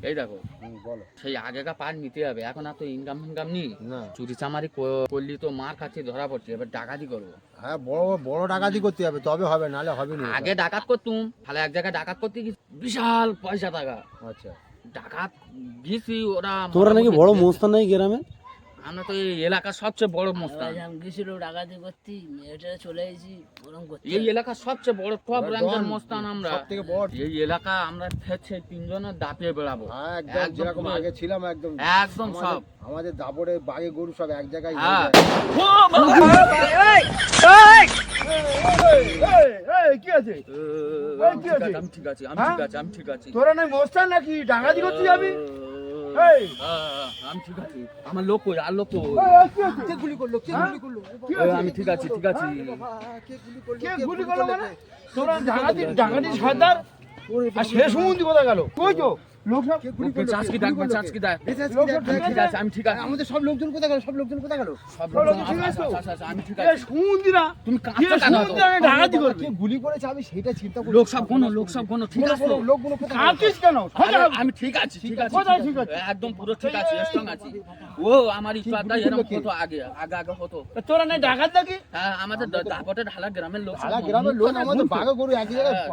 এই দেখো বলো। সেই আগেকার পার নিতে হবে, এখন আর তো ইনকাম ফিনকাম নেই, না চুরি চামারি করলি তো মার খাচ্ছি, ধরা পড়ছে, এবার ডাকাতি করবো। হ্যাঁ, বড় বড় ডাকাতি করতে হবে, তবে হবে, নাহলে হবে না। আগে ডাকাত করতুম, তাহলে এক জায়গায় ডাকাত করতে গিয়ে বিশাল পয়সা টাকা, আচ্ছা, ডাকাত গেছি ওরা। তোরা নাকি বড় মোস্তান নাই গ্রামে? আমরা তো এই এলাকার সবচেয়ে বড় মোস্তান, গেছিল ডাকাতি করতে, মেয়েটা চলে এসেছি ওরকম করতে। এই এলাকার সবচেয়ে বড় টপ র্যাঙ্কের মোস্তান আমরা। সবথেকে বড়। এই এলাকা আমরা খেয়েছে তিনজনের দাপিয়ে বেড়াবো। হ্যাঁ, একদম যেরকম পুরো- আগে ছিলাম একদম। একদম সব। আমাদের দাবড়ে বাঘে গরু সব এক জায়গায়। হ্যাঁ। কি আছে? আমি ঠিক আছি, আমি ঠিক আছি, আমি ঠিক আছি। তোরা নাই মোস্তান নাকি ডাকাতি করতে যাবি? এই, আমি ঠিক আছি, আমার লোক কই, আর লোক কই? কে গুলি করলো? কে হ্যাঁ? গুলি করলো? কি এই, আছে? আমি ঠিক আছি, ঠিক আছি। কে গুলি করলো? কে গুলি করলো মানে? তোরা ডাকাতি সর্দার আর শেষ মুন্দি কোথায় গেল? কই তো লোক সব কে গুলি ওকে করলো? চাচকি ডাকবে, চাচকি ডাক। লোক সব আমি ঠিক আছে, আমি ঠিক আছি। আমাদের সব লোকজন কোথায় গেল? সব লোকজন কোথায় গেল? সব সব লোক লোক ঠিক আছে তো? আমি ঠিক এ আছি। সুমন্দিরা তুমি কে কাঁদছো কেন এত? সুমন্দিরা ডাকাতি করবে? কে গুলি করেছে আমি সেটা চিন্তা করি। লোক সব গোনো, লোক সব গোনো, ঠিক আছে তো? লোকগুলো কোথায় গেল? কাঁদছিস কেন? আরে, আমি ঠিক আছি, ঠিক আছে, কোথায় ঠিক আছে? একদম পুরো ঠিক আছে, স্ট্রং আছি। ও আমার ইচ্ছাটা এরকম হতো, আগে আগে আগে হতো। তোরা নাই ডাকাত নাকি? হ্যাঁ, আমাদের দাপটে ঢালা গ্রামের লোক সব সারা গ্রামের লোক আমাদের বাঘে গরু একই জায়গায়।